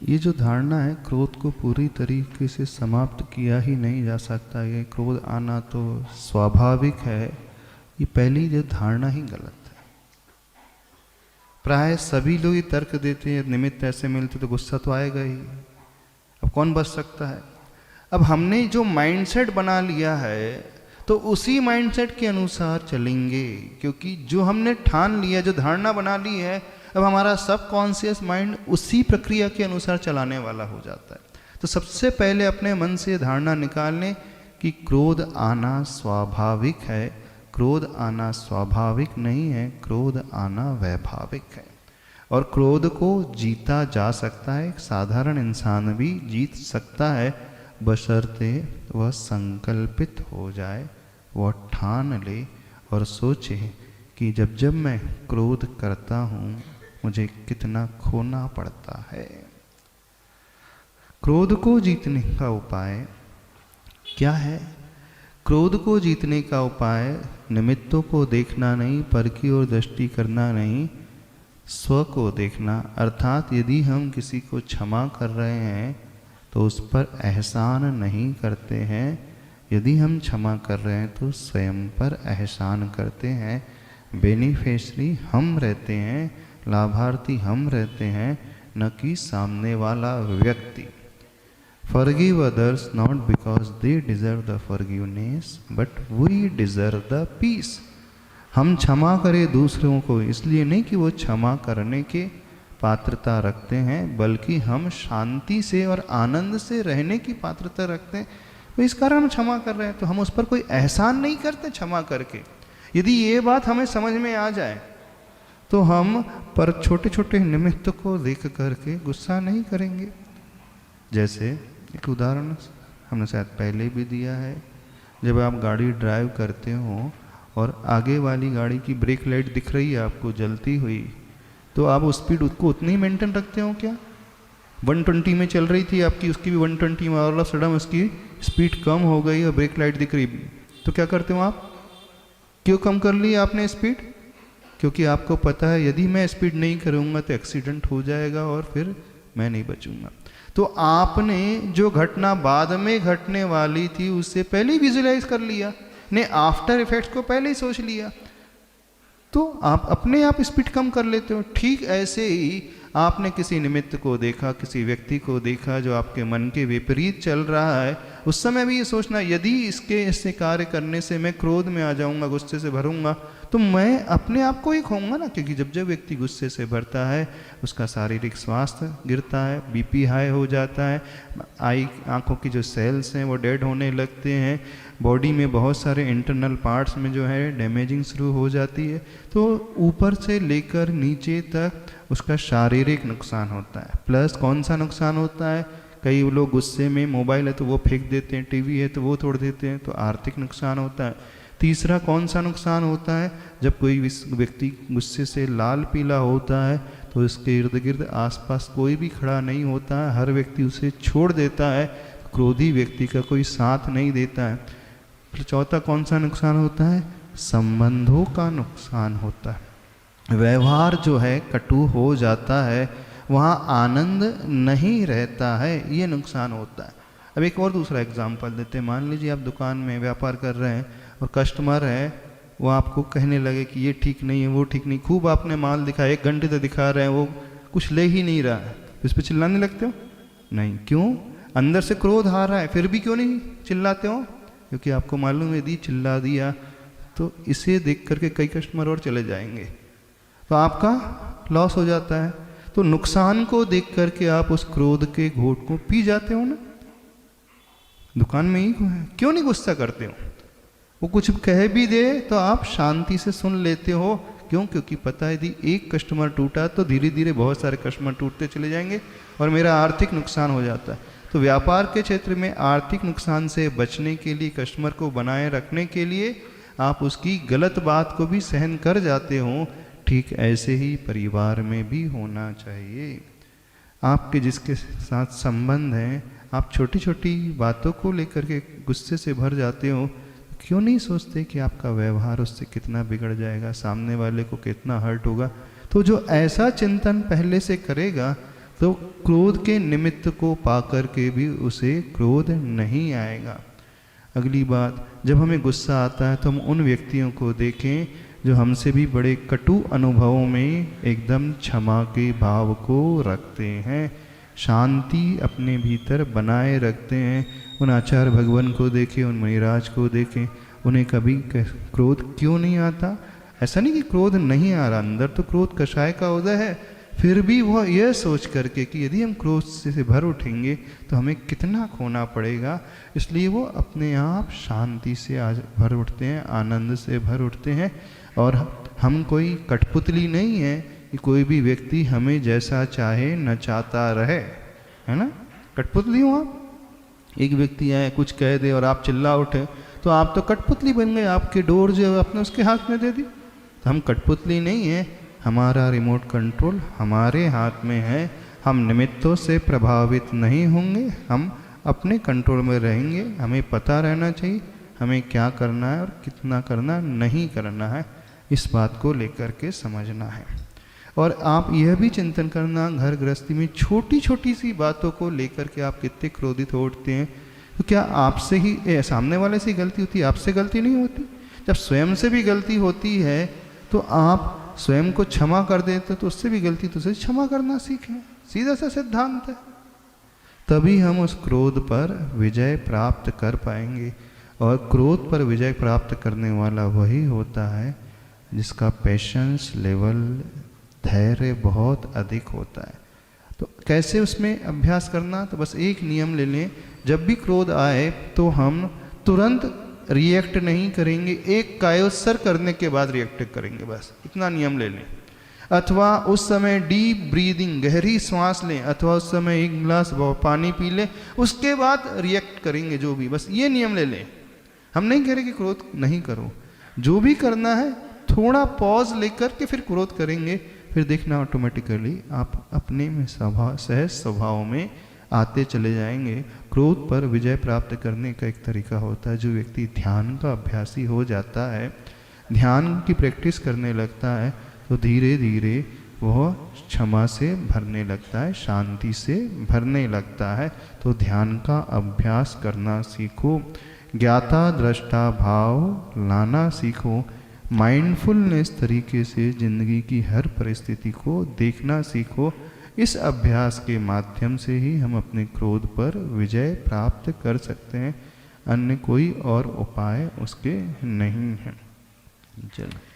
ये जो धारणा है, क्रोध को पूरी तरीके से समाप्त किया ही नहीं जा सकता, ये क्रोध आना तो स्वाभाविक है, ये पहली जो धारणा ही गलत है। प्राय सभी लोग ये तर्क देते हैं निमित्त ऐसे मिलते तो गुस्सा तो आएगा ही, अब कौन बच सकता है। अब हमने जो माइंडसेट बना लिया है तो उसी माइंडसेट के अनुसार चलेंगे, क्योंकि जो हमने ठान लिया, जो धारणा बना ली है, अब हमारा सबकॉन्शियस माइंड उसी प्रक्रिया के अनुसार चलाने वाला हो जाता है। तो सबसे पहले अपने मन से धारणा निकालने कि क्रोध आना स्वाभाविक है। क्रोध आना स्वाभाविक नहीं है, क्रोध आना वैभाविक है। और क्रोध को जीता जा सकता है, एक साधारण इंसान भी जीत सकता है, बशर्ते वह संकल्पित हो जाए, वह ठान ले और सोचे कि जब जब मैं क्रोध करता हूँ मुझे कितना खोना पड़ता है। क्रोध को जीतने का उपाय क्या है? क्रोध को जीतने का उपाय निमित्तों को देखना नहीं, पर की ओर दृष्टि करना नहीं, स्व को देखना। अर्थात यदि हम किसी को क्षमा कर रहे हैं तो उस पर एहसान नहीं करते हैं, यदि हम क्षमा कर रहे हैं तो स्वयं पर एहसान करते हैं। बेनिफिशियरी हम रहते हैं, लाभार्थी हम रहते हैं, न कि सामने वाला व्यक्ति। Forgive others not because they deserve the forgiveness, but we deserve the peace. हम क्षमा करें दूसरों को इसलिए नहीं कि वो क्षमा करने के पात्रता रखते हैं, बल्कि हम शांति से और आनंद से रहने की पात्रता रखते हैं, तो इस कारण हम क्षमा कर रहे हैं। तो हम उस पर कोई एहसान नहीं करते क्षमा करके। यदि ये बात हमें समझ में आ जाए तो हम पर छोटे छोटे निमित्त को देख करके गुस्सा नहीं करेंगे। जैसे एक उदाहरण हमने शायद पहले भी दिया है, जब आप गाड़ी ड्राइव करते हो और आगे वाली गाड़ी की ब्रेक लाइट दिख रही है आपको जलती हुई, तो आप उस स्पीड उसको उतनी मेंटेन रखते हो क्या? 120 में चल रही थी आपकी, उसकी भी 120 में, और सडन उसकी स्पीड कम हो गई और ब्रेक लाइट दिख रही, तो क्या करते हो आप? क्यों कम कर ली आपने स्पीड? क्योंकि आपको पता है यदि मैं स्पीड नहीं करूँगा तो एक्सीडेंट हो जाएगा और फिर मैं नहीं बचूंगा। तो आपने जो घटना बाद में घटने वाली थी उससे पहले ही विजुलाइज कर लिया, ने आफ्टर इफेक्ट्स को पहले ही सोच लिया, तो आप अपने आप स्पीड कम कर लेते हो। ठीक ऐसे ही आपने किसी निमित्त को देखा, किसी व्यक्ति को देखा जो आपके मन के विपरीत चल रहा है, उस समय भी ये सोचना यदि इससे कार्य करने से मैं क्रोध में आ जाऊंगा, गुस्से से भरूंगा, तो मैं अपने आप को ही खोऊंगा ना। क्योंकि जब जब व्यक्ति गुस्से से भरता है उसका शारीरिक स्वास्थ्य गिरता है, बीपी हाई हो जाता है, आँखों की जो सेल्स हैं वो डेड होने लगते हैं, बॉडी में बहुत सारे इंटरनल पार्ट्स में जो है डैमेजिंग शुरू हो जाती है। तो ऊपर से लेकर नीचे तक उसका शारीरिक नुकसान होता है। प्लस कौन सा नुकसान होता है? कई लोग गुस्से में मोबाइल है तो वो फेंक देते हैं, टीवी है तो वो तोड़ देते हैं, तो आर्थिक नुकसान होता है। तीसरा कौन सा नुकसान होता है? जब कोई व्यक्ति गुस्से से लाल पीला होता है तो उसके इर्द गिर्द आसपास कोई भी खड़ा नहीं होता है, हर व्यक्ति उसे छोड़ देता है, क्रोधी व्यक्ति का कोई साथ नहीं देता है। फिर चौथा कौन सा नुकसान होता है? संबंधों का नुकसान होता है। व्यवहार जो है कटु हो जाता है, वहाँ आनंद नहीं रहता है, ये नुकसान होता है। अब एक और दूसरा एग्जाम्पल देते हैं। मान लीजिए आप दुकान में व्यापार कर रहे हैं और कस्टमर है वो आपको कहने लगे कि ये ठीक नहीं है, वो ठीक नहीं, खूब आपने माल दिखाया, 1 घंटे तक दिखा रहे हैं, वो कुछ ले ही नहीं रहा है, तो इस पर चिल्लाने लगते हो? नहीं। क्यों? अंदर से क्रोध आ रहा है, फिर भी क्यों नहीं चिल्लाते हो? क्योंकि आपको मालूम है यदि चिल्ला दिया तो इसे देख करके कई कस्टमर और चले जाएंगे, तो आपका लॉस हो जाता है। तो नुकसान को देख करके आप उस क्रोध के घोट को पी जाते हो ना। दुकान में ही क्यों नहीं गुस्सा करते हो? वो कुछ कह भी दे तो आप शांति से सुन लेते हो। क्यों? क्योंकि पता है यदि एक कस्टमर टूटा तो धीरे धीरे बहुत सारे कस्टमर टूटते चले जाएंगे और मेरा आर्थिक नुकसान हो जाता है। तो व्यापार के क्षेत्र में आर्थिक नुकसान से बचने के लिए, कस्टमर को बनाए रखने के लिए आप उसकी गलत बात को भी सहन कर जाते हो। ठीक ऐसे ही परिवार में भी होना चाहिए। आपके जिसके साथ संबंध हैं, आप छोटी छोटी बातों को लेकर के गुस्से से भर जाते हो, क्यों नहीं सोचते कि आपका व्यवहार उससे कितना बिगड़ जाएगा, सामने वाले को कितना हर्ट होगा। तो जो ऐसा चिंतन पहले से करेगा तो क्रोध के निमित्त को पाकर के भी उसे क्रोध नहीं आएगा। अगली बात, जब हमें गुस्सा आता है तो हम उन व्यक्तियों को देखें जो हमसे भी बड़े कटु अनुभवों में एकदम क्षमा के भाव को रखते हैं, शांति अपने भीतर बनाए रखते हैं। उन आचार्य भगवान को देखें, उन मुनिराज को देखें, उन्हें कभी क्रोध क्यों नहीं आता? ऐसा नहीं कि क्रोध नहीं आ रहा, अंदर तो क्रोध कषाय का उदय है, फिर भी वह यह सोच करके कि यदि हम क्रोध से भर उठेंगे तो हमें कितना खोना पड़ेगा, इसलिए वो अपने आप शांति से आज भर उठते हैं, आनंद से भर उठते हैं। और हम कोई कठपुतली नहीं है कि कोई भी व्यक्ति हमें जैसा चाहे नचाता रहे, है ना। कठपुतली हो आप, एक व्यक्ति आए कुछ कह दे और आप चिल्ला उठे तो आप तो कठपुतली बन गए, आपके डोर जो आपने उसके हाथ में दे दी। तो हम कठपुतली नहीं है, हमारा रिमोट कंट्रोल हमारे हाथ में है। हम निमित्तों से प्रभावित नहीं होंगे, हम अपने कंट्रोल में रहेंगे। हमें पता रहना चाहिए हमें क्या करना है और कितना करना नहीं करना है, इस बात को लेकर के समझना है। और आप यह भी चिंतन करना, घर गृहस्थी में छोटी छोटी सी बातों को लेकर के आप कितने क्रोधित हो उठते हैं। तो क्या आपसे ही सामने वाले से गलती होती है, आपसे गलती नहीं होती? जब स्वयं से भी गलती होती है तो आप स्वयं को क्षमा कर देते तो उससे भी गलती, तो उसे क्षमा करना सीखें, सीधा सा सिद्धांत है। तभी हम उस क्रोध पर विजय प्राप्त कर पाएंगे। और क्रोध पर विजय प्राप्त करने वाला वही होता है जिसका पेशेंस लेवल, धैर्य बहुत अधिक होता है। तो कैसे उसमें अभ्यास करना? तो बस एक नियम ले लें, जब भी क्रोध आए तो हम तुरंत रिएक्ट नहीं करेंगे, एक कायोत्सर करने के बाद रिएक्ट करेंगे, बस इतना नियम ले लें। अथवा उस समय डीप ब्रीदिंग, गहरी सांस लें, अथवा उस समय एक गिलास पानी पी लें, उसके बाद रिएक्ट करेंगे जो भी, बस ये नियम ले लें। हम नहीं कह रहे कि क्रोध नहीं करो, जो भी करना है थोड़ा पॉज लेकर के फिर क्रोध करेंगे, फिर देखना ऑटोमेटिकली आप अपने में सहज स्वभाव में आते चले जाएंगे। क्रोध पर विजय प्राप्त करने का एक तरीका होता है, जो व्यक्ति ध्यान का अभ्यासी हो जाता है, ध्यान की प्रैक्टिस करने लगता है, तो धीरे धीरे वह क्षमा से भरने लगता है, शांति से भरने लगता है। तो ध्यान का अभ्यास करना सीखो, ज्ञाता दृष्टा भाव लाना सीखो, माइंडफुलनेस तरीके से जिंदगी की हर परिस्थिति को देखना सीखो। इस अभ्यास के माध्यम से ही हम अपने क्रोध पर विजय प्राप्त कर सकते हैं, अन्य कोई और उपाय उसके नहीं है। चलो।